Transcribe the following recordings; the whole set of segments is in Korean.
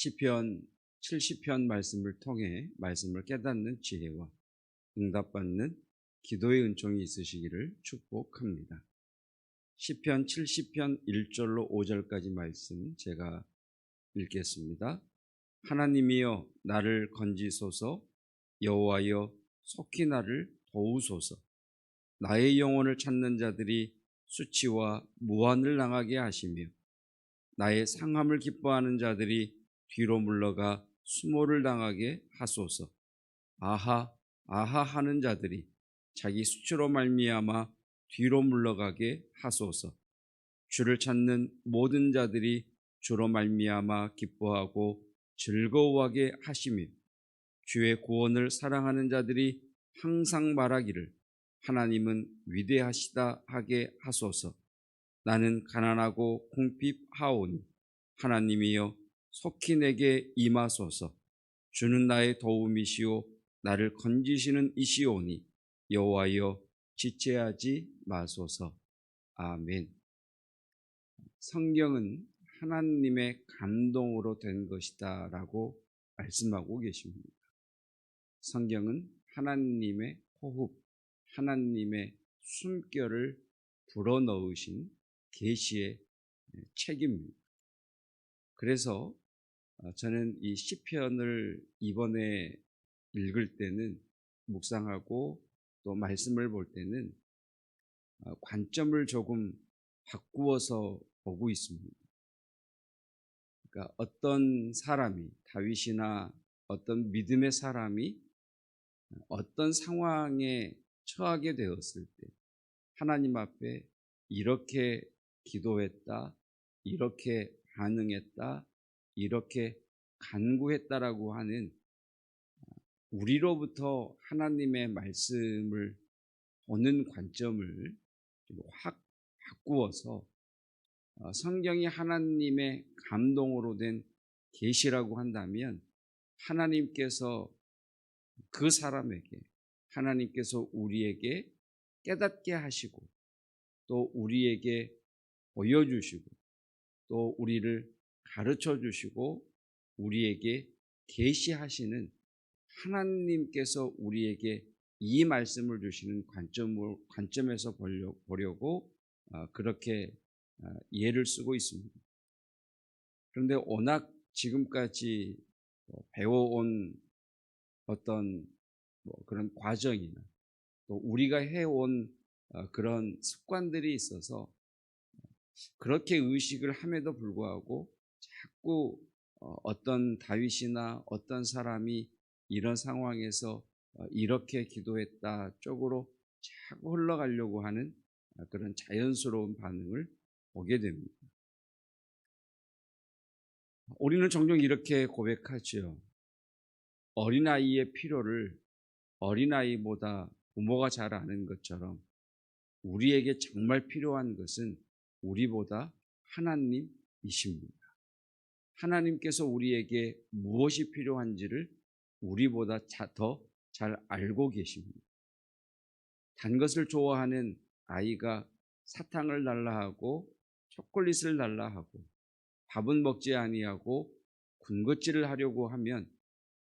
시편 70편 말씀을 통해 말씀을 깨닫는 지혜와 응답받는 기도의 은총이 있으시기를 축복합니다. 시편 70편 1절로 5절까지 말씀 제가 읽겠습니다. 하나님이여 나를 건지소서, 여호와여 속히 나를 도우소서. 나의 영혼을 찾는 자들이 수치와 무한을 당하게 하시며 나의 상함을 기뻐하는 자들이 뒤로 물러가 수모를 당하게 하소서. 아하 아하 하는 자들이 자기 수치로 말미암아 뒤로 물러가게 하소서. 주를 찾는 모든 자들이 주로 말미암아 기뻐하고 즐거워하게 하시며 주의 구원을 사랑하는 자들이 항상 말하기를 하나님은 위대하시다 하게 하소서. 나는 가난하고 궁핍하오니 하나님이여 속히 내게 임하소서. 주는 나의 도움이시오 나를 건지시는 이시오니 여호와여 지체하지 마소서. 아멘. 성경은 하나님의 감동으로 된 것이다 라고 말씀하고 계십니다. 성경은 하나님의 호흡, 하나님의 숨결을 불어넣으신 계시의 책입니다. 그래서 저는 이 시편을 이번에 읽을 때는, 묵상하고 또 말씀을 볼 때는 관점을 조금 바꾸어서 보고 있습니다. 그러니까 어떤 사람이, 다윗이나 어떤 믿음의 사람이 어떤 상황에 처하게 되었을 때 하나님 앞에 이렇게 기도했다, 이렇게 반응했다, 이렇게 간구했다라고 하는 우리로부터 하나님의 말씀을 보는 관점을 확 바꾸어서 성경이 하나님의 감동으로 된 계시라고 한다면 하나님께서 그 사람에게, 하나님께서 우리에게 깨닫게 하시고 또 우리에게 보여주시고 또 우리를 가르쳐 주시고 우리에게 계시하시는, 하나님께서 우리에게 이 말씀을 주시는 관점에서 보려고 그렇게 예를 쓰고 있습니다. 그런데 워낙 지금까지 배워온 어떤 그런 과정이나 또 우리가 해온 그런 습관들이 있어서 그렇게 의식을 함에도 불구하고 자꾸 어떤 다윗이나 어떤 사람이 이런 상황에서 이렇게 기도했다 쪽으로 자꾸 흘러가려고 하는 그런 자연스러운 반응을 보게 됩니다. 우리는 종종 이렇게 고백하죠. 어린아이의 필요를 어린아이보다 부모가 잘 아는 것처럼 우리에게 정말 필요한 것은 우리보다 하나님이십니다. 하나님께서 우리에게 무엇이 필요한지를 우리보다 더 잘 알고 계십니다. 단 것을 좋아하는 아이가 사탕을 달라 하고 초콜릿을 달라 하고 밥은 먹지 아니하고 군것질을 하려고 하면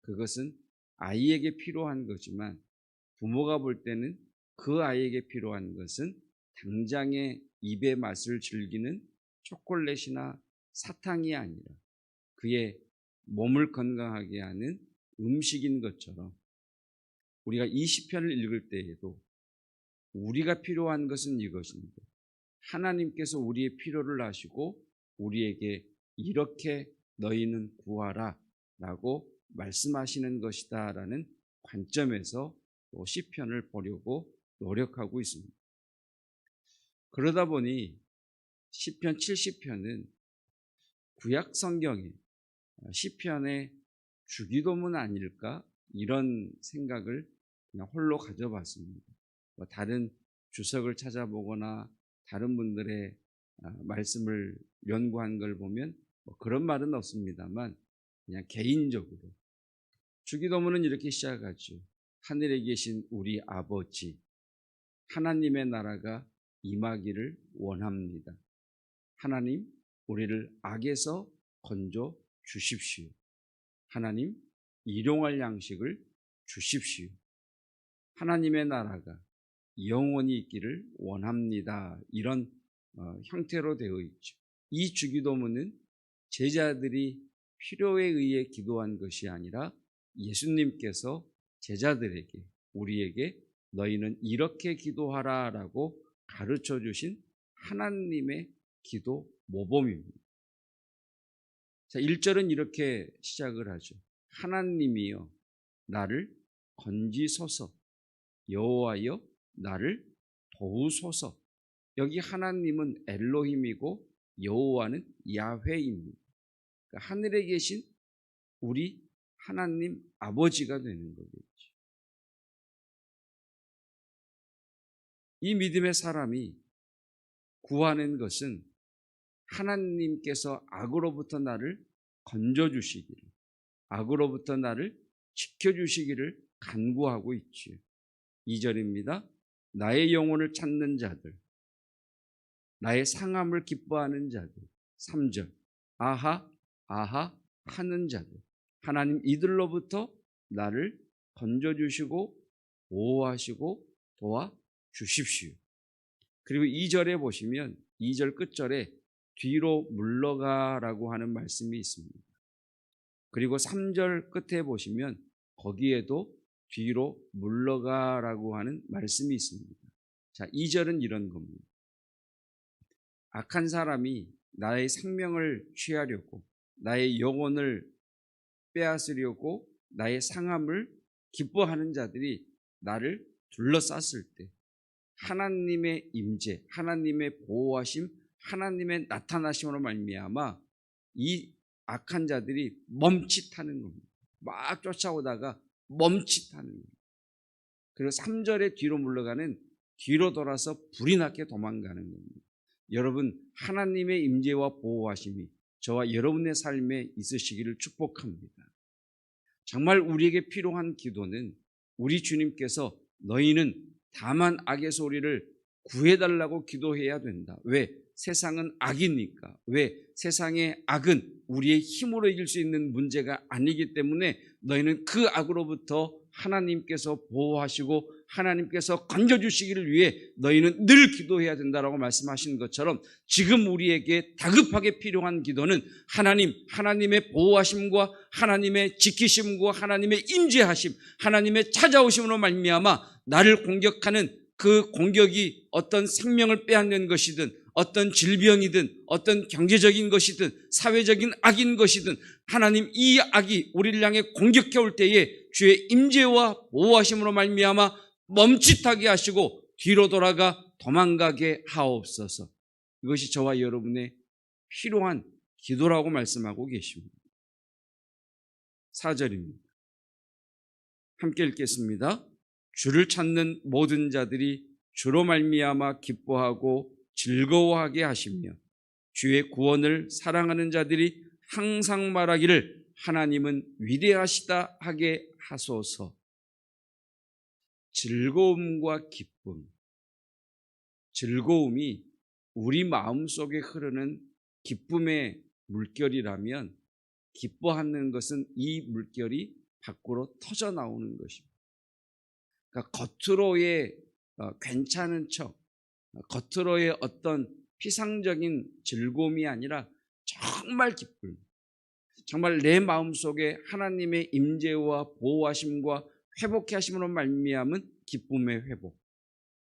그것은 아이에게 필요한 거지만 부모가 볼 때는 그 아이에게 필요한 것은 당장의 입의 맛을 즐기는 초콜릿이나 사탕이 아니라 그의 몸을 건강하게 하는 음식인 것처럼 우리가 이 시편을 읽을 때에도 우리가 필요한 것은 이것인데 하나님께서 우리의 필요를 아시고 우리에게 이렇게 너희는 구하라 라고 말씀하시는 것이다 라는 관점에서 또 시편을 보려고 노력하고 있습니다. 그러다 보니 시편 70편은 구약 성경의 시편의 주기도문 아닐까 이런 생각을 그냥 홀로 가져봤습니다. 다른 주석을 찾아보거나 다른 분들의 말씀을 연구한 걸 보면 그런 말은 없습니다만 그냥 개인적으로 주기도문은 이렇게 시작하죠. 하늘에 계신 우리 아버지, 하나님의 나라가 임하기를 원합니다. 하나님, 우리를 악에서 건져 주십시오. 하나님, 일용할 양식을 주십시오. 하나님의 나라가 영원히 있기를 원합니다. 이런 형태로 되어 있죠. 이 주기도문은 제자들이 필요에 의해 기도한 것이 아니라 예수님께서 제자들에게, 우리에게 너희는 이렇게 기도하라 라고 가르쳐 주신 하나님의 기도 모범입니다. 자, 1절은 이렇게 시작을 하죠. 하나님이여 나를 건지소서, 여호와여 나를 도우소서. 여기 하나님은 엘로힘이고 여호와는 야훼입니다. 그러니까 하늘에 계신 우리 하나님 아버지가 되는 거겠죠. 이 믿음의 사람이 구하는 것은 하나님께서 악으로부터 나를 건져주시기를, 악으로부터 나를 지켜주시기를 간구하고 있지요. 2절입니다. 나의 영혼을 찾는 자들, 나의 상함을 기뻐하는 자들. 3절. 아하 아하 하는 자들. 하나님 이들로부터 나를 건져주시고 보호하시고 도와주십시오. 그리고 2절에 보시면 2절 끝절에 뒤로 물러가라고 하는 말씀이 있습니다. 그리고 3절 끝에 보시면 거기에도 뒤로 물러가라고 하는 말씀이 있습니다. 자, 2절은 이런 겁니다. 악한 사람이 나의 생명을 취하려고, 나의 영혼을 빼앗으려고 나의 상함을 기뻐하는 자들이 나를 둘러쌌을 때 하나님의 임재, 하나님의 보호하심, 하나님의 나타나심으로 말미암아 이 악한 자들이 멈칫하는 겁니다. 막 쫓아오다가 멈칫하는 겁니다. 그리고 3절에 뒤로 물러가는, 뒤로 돌아서 불이 나게 도망가는 겁니다. 여러분, 하나님의 임재와 보호하심이 저와 여러분의 삶에 있으시기를 축복합니다. 정말 우리에게 필요한 기도는 우리 주님께서 너희는 다만 악의 소리를 구해달라고 기도해야 된다. 왜? 세상은 악이니까. 왜? 세상의 악은 우리의 힘으로 이길 수 있는 문제가 아니기 때문에 너희는 그 악으로부터 하나님께서 보호하시고 하나님께서 건져주시기를 위해 너희는 늘 기도해야 된다라고 말씀하신 것처럼 지금 우리에게 다급하게 필요한 기도는 하나님의 보호하심과 하나님의 지키심과 하나님의 임재하심, 하나님의 찾아오심으로 말미암아 나를 공격하는 그 공격이 어떤 생명을 빼앗는 것이든 어떤 질병이든 어떤 경제적인 것이든 사회적인 악인 것이든 하나님 이 악이 우리를 향해 공격해 올 때에 주의 임재와 보호하심으로 말미암아 멈칫하게 하시고 뒤로 돌아가 도망가게 하옵소서. 이것이 저와 여러분의 필요한 기도라고 말씀하고 계십니다. 4절입니다. 함께 읽겠습니다. 주를 찾는 모든 자들이 주로 말미암아 기뻐하고 즐거워하게 하시며 주의 구원을 사랑하는 자들이 항상 말하기를 하나님은 위대하시다 하게 하소서. 즐거움과 기쁨, 즐거움이 우리 마음속에 흐르는 기쁨의 물결이라면 기뻐하는 것은 이 물결이 밖으로 터져 나오는 것입니다. 그러니까 겉으로의 괜찮은 척, 겉으로의 어떤 피상적인 즐거움이 아니라 정말 기쁨, 정말 내 마음속에 하나님의 임재와 보호하심과 회복해 하심으로 말미암은 기쁨의 회복.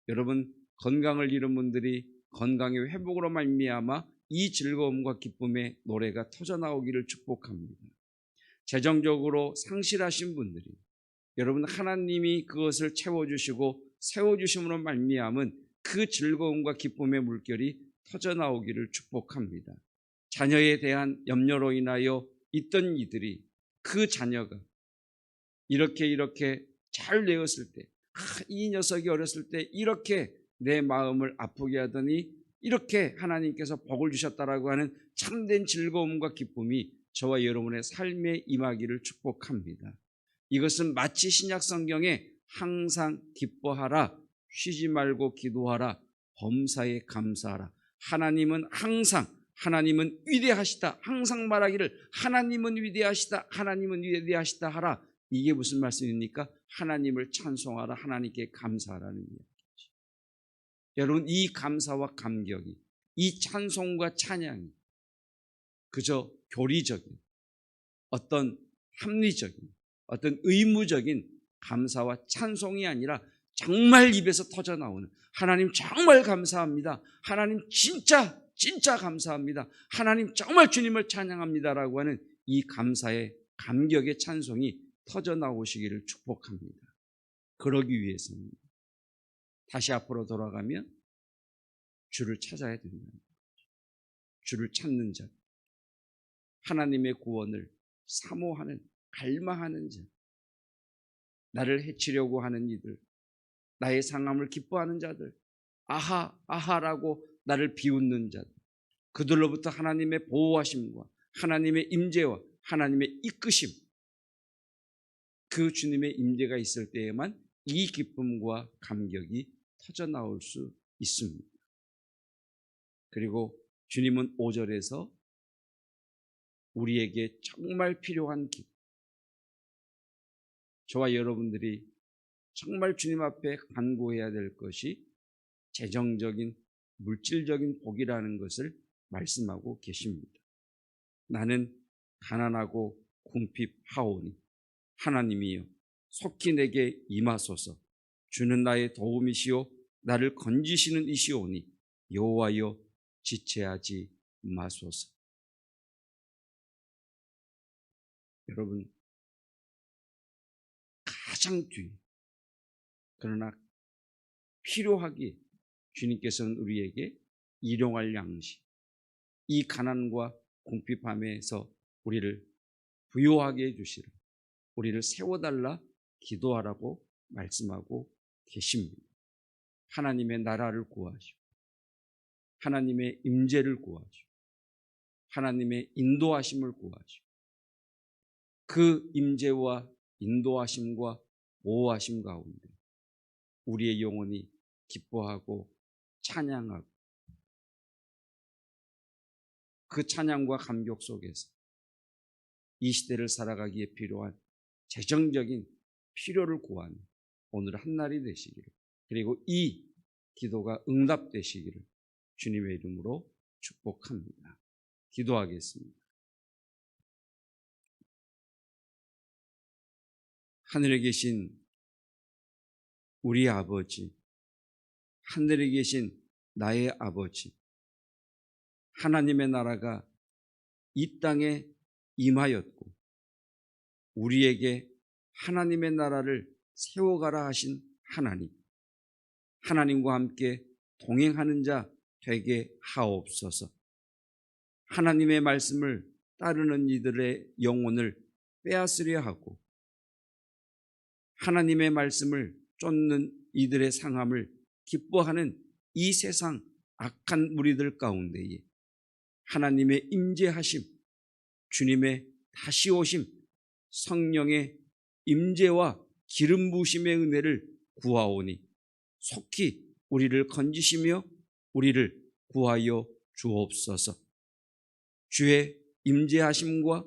여러분, 건강을 잃은 분들이 건강의 회복으로 말미암아 이 즐거움과 기쁨의 노래가 터져나오기를 축복합니다. 재정적으로 상실하신 분들이 여러분 하나님이 그것을 채워주시고 세워주심으로 말미암은 그 즐거움과 기쁨의 물결이 터져나오기를 축복합니다. 자녀에 대한 염려로 인하여 있던 이들이 그 자녀가 이렇게 잘 되었을 때, 이 녀석이 어렸을 때 이렇게 내 마음을 아프게 하더니 이렇게 하나님께서 복을 주셨다라고 하는 참된 즐거움과 기쁨이 저와 여러분의 삶에 임하기를 축복합니다. 이것은 마치 신약 성경에 항상 기뻐하라, 쉬지 말고 기도하라, 범사에 감사하라. 하나님은 항상 하나님은 위대하시다. 항상 말하기를 하나님은 위대하시다. 하나님은 위대하시다 하라. 이게 무슨 말씀입니까? 하나님을 찬송하라. 하나님께 감사하라는 이야기죠. 여러분, 이 감사와 감격이, 이 찬송과 찬양이 그저 교리적인, 어떤 합리적인, 어떤 의무적인 감사와 찬송이 아니라 정말 입에서 터져 나오는, 하나님 정말 감사합니다. 하나님 진짜 감사합니다. 하나님 정말 주님을 찬양합니다라고 하는 이 감사의 감격의 찬송이 터져 나오시기를 축복합니다. 그러기 위해서는 다시 앞으로 돌아가면 주를 찾아야 된다. 주를 찾는 자, 하나님의 구원을 사모하는, 갈망하는 자, 나를 해치려고 하는 이들, 나의 상함을 기뻐하는 자들, 아하라고 나를 비웃는 자들, 그들로부터 하나님의 보호하심과 하나님의 임재와 하나님의 이끄심, 그 주님의 임재가 있을 때에만 이 기쁨과 감격이 터져 나올 수 있습니다. 그리고 주님은 5절에서 우리에게 정말 필요한 기쁨, 저와 여러분들이 정말 주님 앞에 간구해야 될 것이 재정적인, 물질적인 복이라는 것을 말씀하고 계십니다. 나는 가난하고 궁핍하오니 하나님이여 속히 내게 임하소서. 주는 나의 도움이시오 나를 건지시는 이시오니 여호와여 지체하지 마소서. 여러분, 가장 뒤, 그러나 필요하기에 주님께서는 우리에게 일용할 양식, 이 가난과 궁핍함에서 우리를 부요하게 해주시라, 우리를 세워달라 기도하라고 말씀하고 계십니다. 하나님의 나라를 구하시고 하나님의 임재를 구하시고 하나님의 인도하심을 구하시고 그 임재와 인도하심과 보호하심 가운데 우리의 영혼이 기뻐하고 찬양하고 그 찬양과 감격 속에서 이 시대를 살아가기에 필요한 재정적인 필요를 구하는 오늘 한날이 되시기를, 그리고 이 기도가 응답되시기를 주님의 이름으로 축복합니다. 기도하겠습니다. 하늘에 계신 우리 아버지, 하늘에 계신 나의 아버지, 하나님의 나라가 이 땅에 임하였고 우리에게 하나님의 나라를 세워가라 하신 하나님, 하나님과 함께 동행하는 자 되게 하옵소서. 하나님의 말씀을 따르는 이들의 영혼을 빼앗으려 하고 하나님의 말씀을 쫓는 이들의 상함을 기뻐하는 이 세상 악한 무리들 가운데에 하나님의 임재하심, 주님의 다시 오심, 성령의 임재와 기름 부으심의 은혜를 구하오니 속히 우리를 건지시며 우리를 구하여 주옵소서. 주의 임재하심과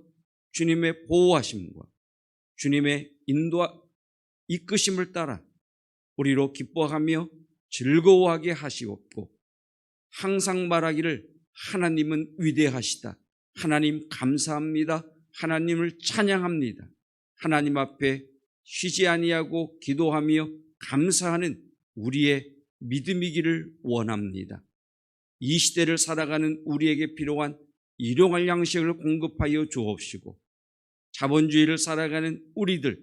주님의 보호하심과 주님의 이끄심을 따라 우리로 기뻐하며 즐거워하게 하시옵고 항상 말하기를 하나님은 위대하시다, 하나님 감사합니다, 하나님을 찬양합니다, 하나님 앞에 쉬지 아니하고 기도하며 감사하는 우리의 믿음이기를 원합니다. 이 시대를 살아가는 우리에게 필요한 일용할 양식을 공급하여 주옵시고 자본주의를 살아가는 우리들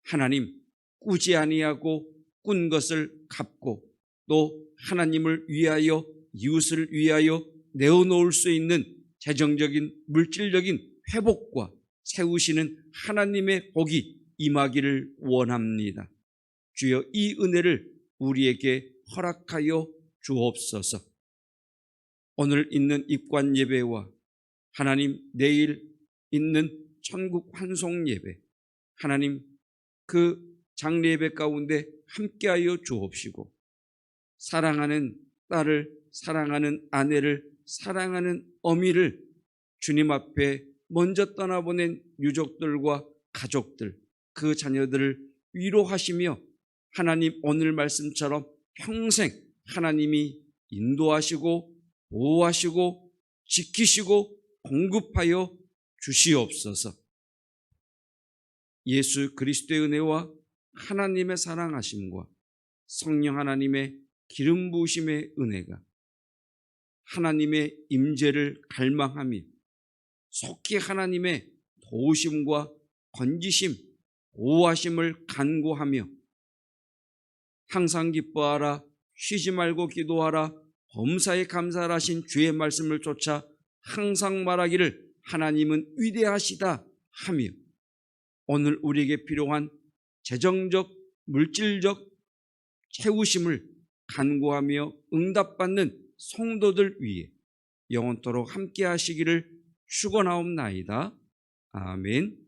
하나님 꾸지 아니하고 꾼 것을 갚고 또 하나님을 위하여 이웃을 위하여 내어놓을 수 있는 재정적인 물질적인 회복과 세우시는 하나님의 복이 임하기를 원합니다. 주여 이 은혜를 우리에게 허락하여 주옵소서. 오늘 있는 입관 예배와 하나님 내일 있는 천국 환송 예배, 하나님 그 장례 예배 가운데 함께하여 주옵시고 사랑하는 딸을, 사랑하는 아내를 사랑하는 어미를 주님 앞에 먼저 떠나보낸 유족들과 가족들, 그 자녀들을 위로하시며 하나님 오늘 말씀처럼 평생 하나님이 인도하시고 보호하시고 지키시고 공급하여 주시옵소서. 예수 그리스도의 은혜와 하나님의 사랑하심과 성령 하나님의 기름 부으심의 은혜가 하나님의 임재를 갈망하며 속히 하나님의 도우심과 건지심, 보호하심을 간구하며 항상 기뻐하라, 쉬지 말고 기도하라, 범사에 감사하신 주의 말씀을 쫓아 항상 말하기를 하나님은 위대하시다 하며 오늘 우리에게 필요한 재정적, 물질적 채우심을 간구하며 응답받는 성도들 위해 영원토록 함께 하시기를 축원하옵나이다. 아멘.